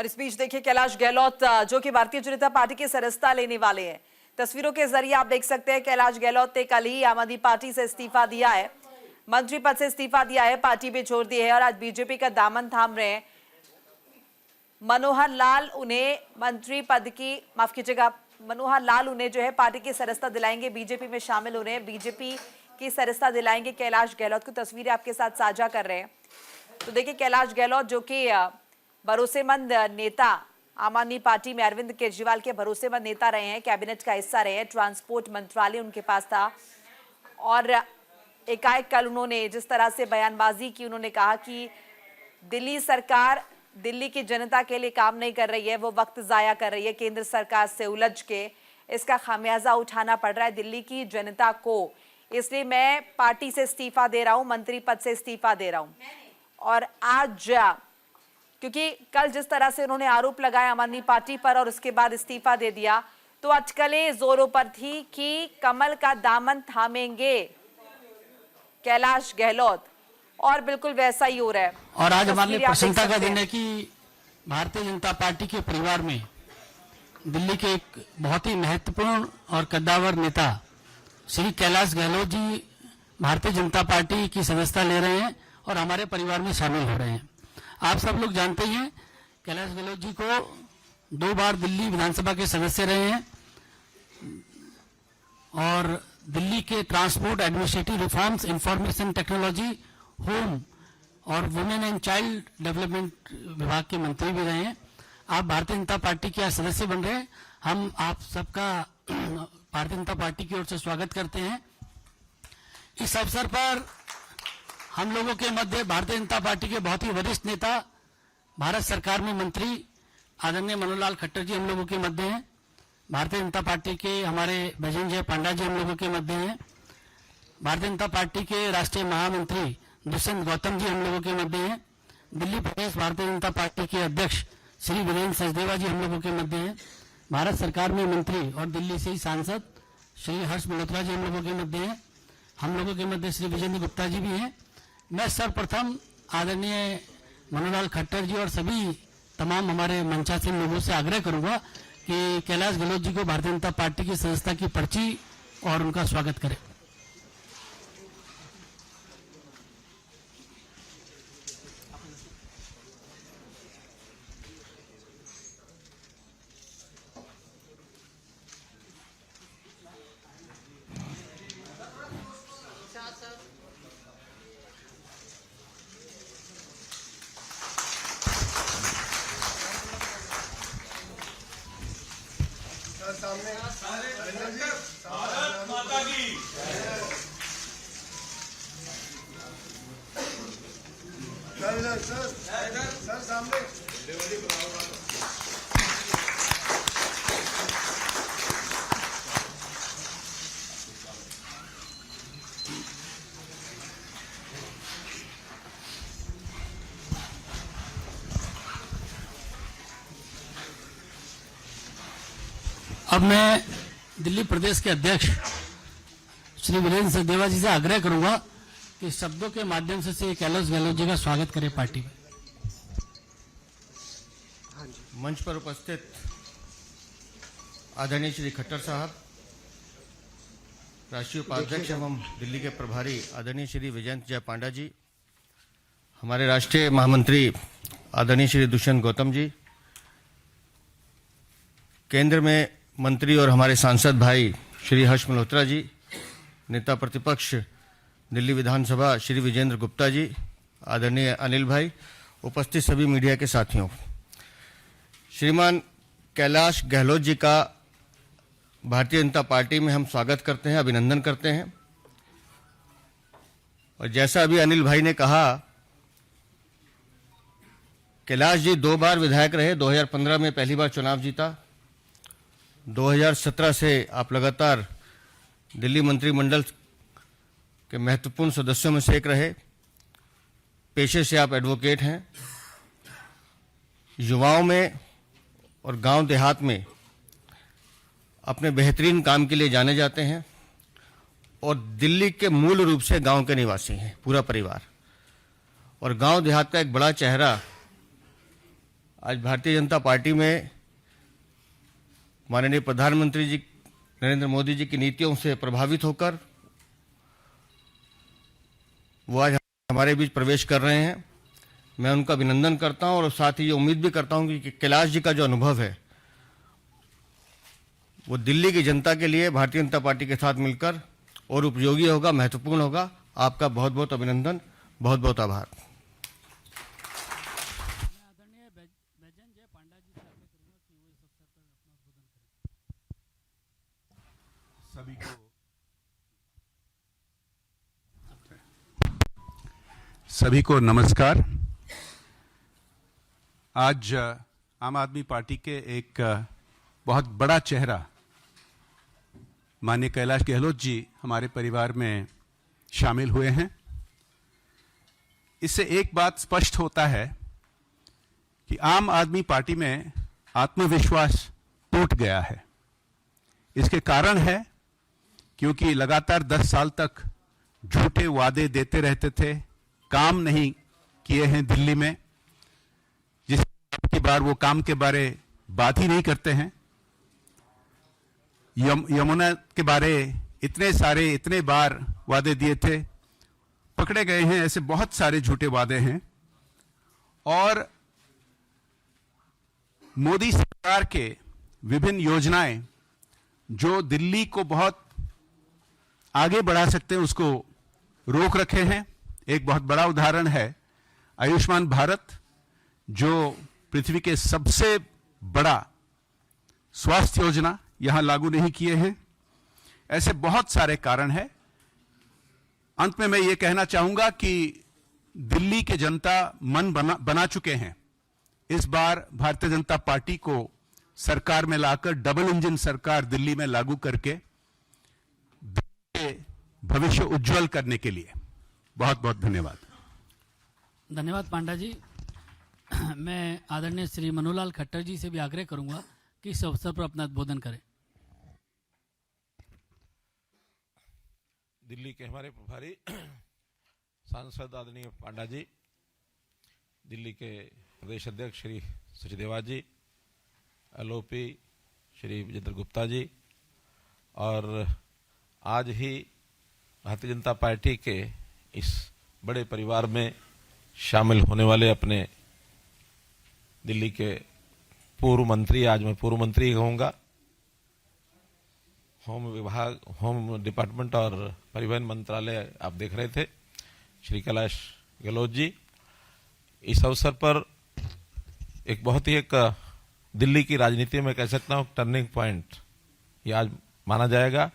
और इस बीच देखिए कैलाश गहलोत जो कि भारतीय जनता पार्टी की सदस्यता लेने वाले हैं। तस्वीरों के जरिए आप देख सकते हैं कैलाश गहलोत ने कल ही आम आदमी पार्टी से इस्तीफा दिया है, मंत्री पद से इस्तीफा दिया है, पार्टी पे छोड़ दी है और आज बीजेपी का दामन थाम रहे हैं। मनोहर लाल उन्हें मंत्री पद की, माफ कीजिएगा, मनोहर लाल उन्हें जो है पार्टी की सदस्यता दिलाएंगे, बीजेपी में शामिल हो रहे हैं, बीजेपी की सदस्यता दिलाएंगे कैलाश गहलोत को। तस्वीरें आपके साथ साझा कर रहे हैं। तो देखिए कैलाश गहलोत जो कि भरोसेमंद नेता, आम आदमी पार्टी में अरविंद केजरीवाल के भरोसेमंद नेता रहे हैं, कैबिनेट का हिस्सा रहे हैं, ट्रांसपोर्ट मंत्रालय उनके पास था और एकाएक कल उन्होंने जिस तरह से बयानबाजी की, उन्होंने कहा कि दिल्ली सरकार दिल्ली की जनता के लिए काम नहीं कर रही है, वो वक्त जाया कर रही है, केंद्र सरकार से उलझ के इसका खामियाजा उठाना पड़ रहा है दिल्ली की जनता को, इसलिए मैं पार्टी से इस्तीफा दे रहा हूं, मंत्री पद से इस्तीफा दे रहा हूं। और आज क्योंकि कल जिस तरह से उन्होंने आरोप लगाया आम आदमी पार्टी पर और उसके बाद इस्तीफा दे दिया, तो अटकलें जोरों पर थी कि कमल का दामन थामेंगे कैलाश गहलोत, और बिल्कुल वैसा ही हो रहा है। और आज हमारे लिए प्रसन्नता का दिन है कि भारतीय जनता पार्टी के परिवार में दिल्ली के एक बहुत ही महत्वपूर्ण और कद्दावर नेता श्री कैलाश गहलोत जी भारतीय जनता पार्टी की सदस्यता ले रहे हैं और हमारे परिवार में शामिल हो रहे हैं। आप सब लोग जानते हैं कैलाश गहलोत जी को 2 बार दिल्ली विधानसभा के सदस्य रहे हैं और दिल्ली के transport, administrative reforms, information technology, home और वुमेन एंड चाइल्ड डेवलपमेंट विभाग के मंत्री भी रहे हैं। आप भारतीय जनता पार्टी के सदस्य बन रहे हैं। हम आप सबका भारतीय जनता पार्टी की ओर से स्वागत करते हैं। इस अवसर पर हम लोगों के मध्य भारतीय जनता पार्टी के बहुत ही वरिष्ठ नेता, भारत सरकार में मंत्री आदरणीय मनोहर लाल खट्टर जी हम लोगों के मध्य हैं। भारतीय जनता पार्टी के हमारे बैजेंद्र पांडा जी हम लोगों के मध्य हैं। भारतीय जनता पार्टी के राष्ट्रीय महामंत्री दुष्यंत गौतम जी हम लोगों के मध्य हैं। दिल्ली प्रदेश भारतीय जनता पार्टी के अध्यक्ष श्री वीरेंद्र सचदेवा जी हम लोगों के मध्य हैं। भारत सरकार में मंत्री और दिल्ली से ही सांसद श्री हर्ष मल्होत्रा जी हम लोगों के मध्य हैं। हम लोगों के मध्य श्री विजेंद्र गुप्ता जी भी हैं। मैं सर्वप्रथम आदरणीय मनोहर लाल खट्टर जी और सभी तमाम हमारे मंचासीन लोगों से आग्रह करूंगा कि कैलाश गहलोत जी को भारतीय जनता पार्टी की सदस्यता की पर्ची और उनका स्वागत करें। भारत माता की सर सामने। अब मैं दिल्ली प्रदेश के अध्यक्ष श्री वीरेंद्र सचदेवा जी से आग्रह करूंगा कि शब्दों के माध्यम से कैलाश गहलोत जी का स्वागत करें पार्टी में। मंच पर उपस्थित आदरणीय श्री खट्टर साहब, राष्ट्रीय उपाध्यक्ष एवं दिल्ली के प्रभारी आदरणीय श्री विजेंद्र जय पांडा जी, हमारे राष्ट्रीय महामंत्री आदरणीय श्री दुष्यंत गौतम जी, केंद्र में मंत्री और हमारे सांसद भाई श्री हर्ष मल्होत्रा जी, नेता प्रतिपक्ष दिल्ली विधानसभा श्री विजेंद्र गुप्ता जी, आदरणीय अनिल भाई, उपस्थित सभी मीडिया के साथियों, श्रीमान कैलाश गहलोत जी का भारतीय जनता पार्टी में हम स्वागत करते हैं, अभिनंदन करते हैं। और जैसा अभी अनिल भाई ने कहा, कैलाश जी 2 बार विधायक रहे। 2015 में पहली बार चुनाव जीता। 2017 से आप लगातार दिल्ली मंत्रिमंडल के महत्वपूर्ण सदस्यों में से एक रहे। पेशे से आप एडवोकेट हैं। युवाओं में और गांव देहात में अपने बेहतरीन काम के लिए जाने जाते हैं और दिल्ली के मूल रूप से गांव के निवासी हैं पूरा परिवार। और गांव देहात का एक बड़ा चेहरा आज भारतीय जनता पार्टी में माननीय प्रधानमंत्री जी नरेंद्र मोदी जी की नीतियों से प्रभावित होकर वो आज हमारे बीच प्रवेश कर रहे हैं। मैं उनका अभिनंदन करता हूं और साथ ही ये उम्मीद भी करता हूं कि कैलाश जी का जो अनुभव है वो दिल्ली की जनता के लिए भारतीय जनता पार्टी के साथ मिलकर और उपयोगी होगा, महत्वपूर्ण होगा। आपका बहुत बहुत अभिनंदन, बहुत बहुत आभार। सभी को नमस्कार। आज आम आदमी पार्टी के एक बहुत बड़ा चेहरा माननीय कैलाश गहलोत जी हमारे परिवार में शामिल हुए हैं। इससे एक बात स्पष्ट होता है कि आम आदमी पार्टी में आत्मविश्वास टूट गया है। इसके कारण है क्योंकि लगातार 10 साल तक झूठे वादे देते रहते थे, काम नहीं किए हैं दिल्ली में, जिसकी बार वो काम के बारे बात ही नहीं करते हैं। यमुना के बारे इतने बार वादे दिए थे, पकड़े गए हैं। ऐसे बहुत सारे झूठे वादे हैं और मोदी सरकार के विभिन्न योजनाएं जो दिल्ली को बहुत आगे बढ़ा सकते हैं उसको रोक रखे हैं। एक बहुत बड़ा उदाहरण है आयुष्मान भारत, जो पृथ्वी के सबसे बड़ा स्वास्थ्य योजना यहां लागू नहीं किए हैं। ऐसे बहुत सारे कारण हैं। अंत में मैं ये कहना चाहूंगा कि दिल्ली के जनता मन बना चुके हैं। इस बार भारतीय जनता पार्टी को सरकार में लाकर डबल इंजन सरकार दिल्ली में लागू करके भविष्य उज्जवल करने के लिए बहुत बहुत धन्यवाद। धन्यवाद पांडा जी। मैं आदरणीय श्री मनोहरलाल खट्टर जी से भी आग्रह करूंगा कि इस अवसर पर अपना उद्बोधन करें। दिल्ली के हमारे प्रभारी सांसद आदरणीय पांडा जी, दिल्ली के प्रदेश अध्यक्ष श्री सचदेवा जी, एलओपी श्री विजेंद्र गुप्ता जी, और आज ही भारतीय जनता पार्टी के इस बड़े परिवार में शामिल होने वाले अपने दिल्ली के पूर्व मंत्री, आज मैं पूर्व मंत्री कहूँगा, होम विभाग, होम डिपार्टमेंट और परिवहन मंत्रालय आप देख रहे थे, श्री कैलाश गहलोत जी। इस अवसर पर एक बहुत ही एक दिल्ली की राजनीति में कह सकता हूँ टर्निंग पॉइंट ये आज माना जाएगा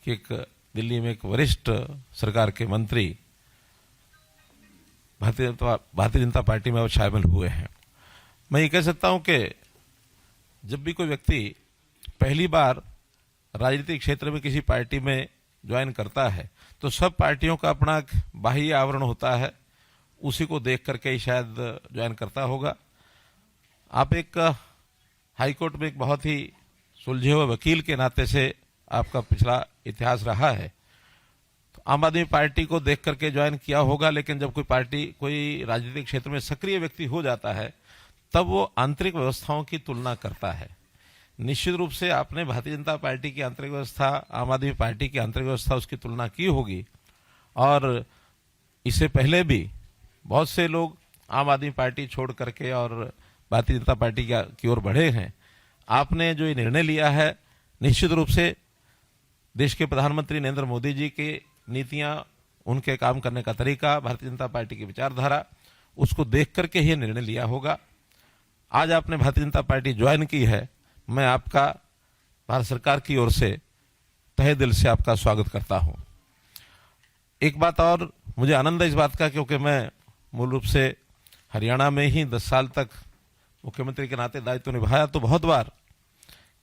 कि एक दिल्ली में एक वरिष्ठ सरकार के मंत्री भारतीय जनता पार्टी में शामिल हुए हैं। मैं ये कह सकता हूं कि जब भी कोई व्यक्ति पहली बार राजनीतिक क्षेत्र में किसी पार्टी में ज्वाइन करता है तो सब पार्टियों का अपना बाह्य आवरण होता है, उसी को देख करके ही शायद ज्वाइन करता होगा। आप एक हाईकोर्ट में एक बहुत ही सुलझे हुए वकील के नाते से आपका पिछला इतिहास रहा है, तो आम आदमी पार्टी को देख करके ज्वाइन किया होगा। लेकिन जब कोई पार्टी, कोई राजनीतिक क्षेत्र में सक्रिय व्यक्ति हो जाता है तब वो आंतरिक व्यवस्थाओं की तुलना करता है। निश्चित रूप से आपने भारतीय जनता पार्टी की आंतरिक व्यवस्था, आम आदमी पार्टी की आंतरिक व्यवस्था, उसकी तुलना की होगी। और इससे पहले भी बहुत से लोग आम आदमी पार्टी छोड़ करके और भारतीय जनता पार्टी की ओर बढ़े हैं। आपने जो ये निर्णय लिया है, निश्चित रूप से देश के प्रधानमंत्री नरेंद्र मोदी जी की नीतियां, उनके काम करने का तरीका, भारतीय जनता पार्टी की विचारधारा, उसको देख करके ही निर्णय लिया होगा। आज आपने भारतीय जनता पार्टी ज्वाइन की है, मैं आपका भारत सरकार की ओर से तहे दिल से आपका स्वागत करता हूं। एक बात और मुझे आनंद है इस बात का, क्योंकि मैं मूल रूप से हरियाणा में ही 10 साल तक मुख्यमंत्री के नाते दायित्व निभाया, तो बहुत बार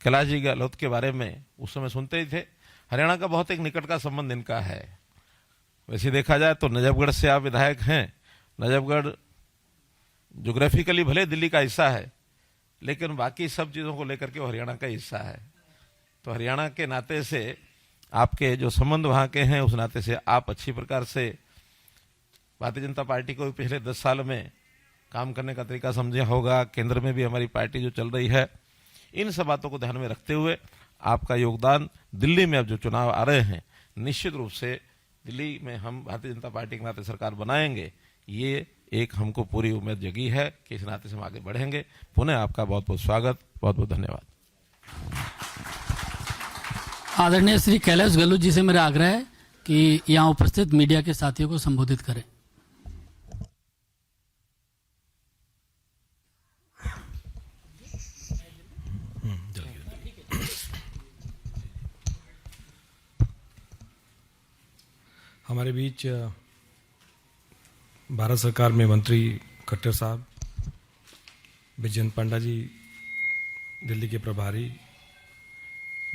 कैलाश जी गहलोत के बारे में उस समय सुनते ही थे। हरियाणा का बहुत एक निकट का संबंध इनका है। वैसे देखा जाए तो नजफगढ़ से आप विधायक हैं। नजफगढ़ ज्योग्राफिकली भले दिल्ली का हिस्सा है, लेकिन बाकी सब चीज़ों को लेकर के वो हरियाणा का हिस्सा है। तो हरियाणा के नाते से आपके जो संबंध वहाँ के हैं, उस नाते से आप अच्छी प्रकार से भारतीय जनता पार्टी को पिछले 10 साल में काम करने का तरीका समझा होगा, केंद्र में भी हमारी पार्टी जो चल रही है, इन सब बातों को ध्यान में रखते हुए आपका योगदान दिल्ली में अब जो चुनाव आ रहे हैं, निश्चित रूप से दिल्ली में हम भारतीय जनता पार्टी के नाते सरकार बनाएंगे, ये एक हमको पूरी उम्मीद जगी है कि इस नाते से हम आगे बढ़ेंगे। पुनः आपका बहुत बहुत स्वागत, बहुत बहुत धन्यवाद। आदरणीय श्री कैलाश गहलोत जी से मेरा आग्रह है कि यहाँ उपस्थित मीडिया के साथियों को संबोधित करें। हमारे बीच भारत सरकार में मंत्री खट्टर साहब, विजयंत पांडा जी दिल्ली के प्रभारी,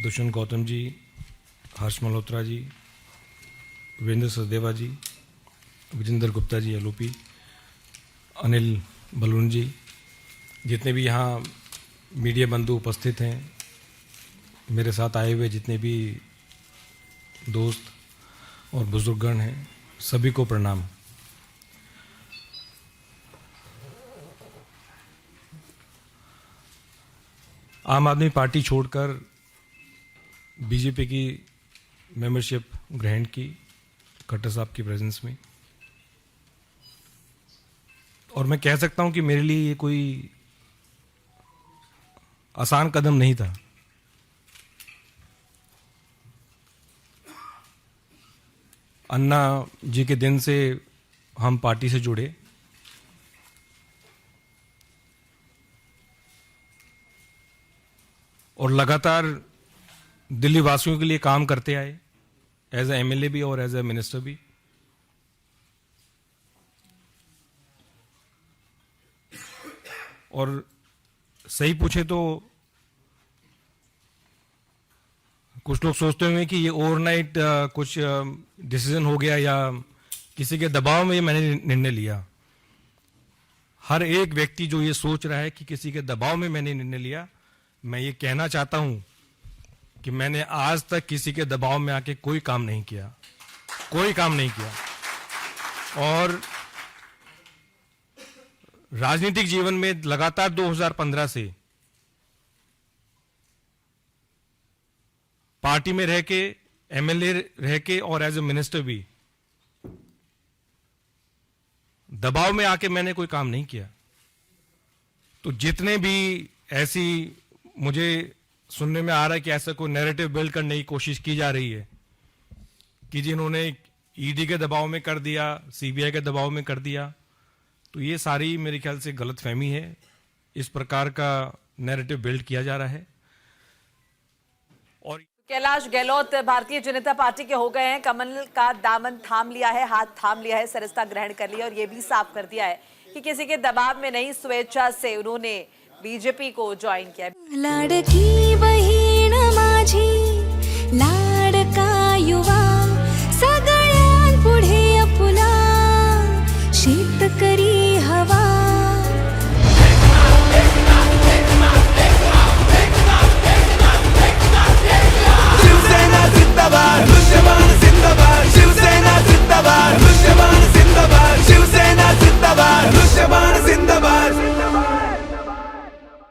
दुष्यंत गौतम जी, हर्ष मल्होत्रा जी, वीरेंद्र सचदेवा जी, विजेंद्र गुप्ता जी एलओपी, अनिल बलून जी, जितने भी यहाँ मीडिया बंधु उपस्थित हैं, मेरे साथ आए हुए जितने भी दोस्त और बुजुर्गगण हैं, सभी को प्रणाम। आम आदमी पार्टी छोड़कर बीजेपी की मेंबरशिप ग्रहण की खट्टर साहब की प्रेजेंस में, और मैं कह सकता हूं कि मेरे लिए ये कोई आसान कदम नहीं था। अन्ना जी के दिन से हम पार्टी से जुड़े, और लगातार दिल्ली वासियों के लिए काम करते आए, एज ए एमएलए भी और एज ए मिनिस्टर भी। और सही पूछे तो कुछ लोग सोचते होंगे कि ये ओवरनाइट कुछ डिसीजन हो गया या किसी के दबाव में ये मैंने निर्णय लिया। हर एक व्यक्ति जो ये सोच रहा है कि किसी के दबाव में मैंने निर्णय लिया, मैं ये कहना चाहता हूं कि मैंने आज तक किसी के दबाव में आके कोई काम नहीं किया, कोई काम नहीं किया। और राजनीतिक जीवन में लगातार 2015 से पार्टी में रह के, एमएलए रह के और एज ए मिनिस्टर भी दबाव में आके मैंने कोई काम नहीं किया। तो जितने भी ऐसी मुझे सुनने में आ रहा है कि ऐसा कोई नैरेटिव बिल्ड करने की कोशिश की जा रही है कि जिन्होंने ईडी के दबाव में कर दिया, सीबीआई के दबाव में कर दिया, तो ये सारी मेरे ख्याल से गलतफहमी है। इस प्रकार का नैरेटिव बिल्ड किया जा रहा है। और कैलाश गहलोत भारतीय जनता पार्टी के हो गए हैं, कमल का दामन थाम लिया है, हाथ थाम लिया है, सदस्यता ग्रहण कर लिया और ये भी साफ कर दिया है कि किसी के दबाव में नहीं, स्वेच्छा से उन्होंने बीजेपी को ज्वाइन किया। लाडकी बहीण माझी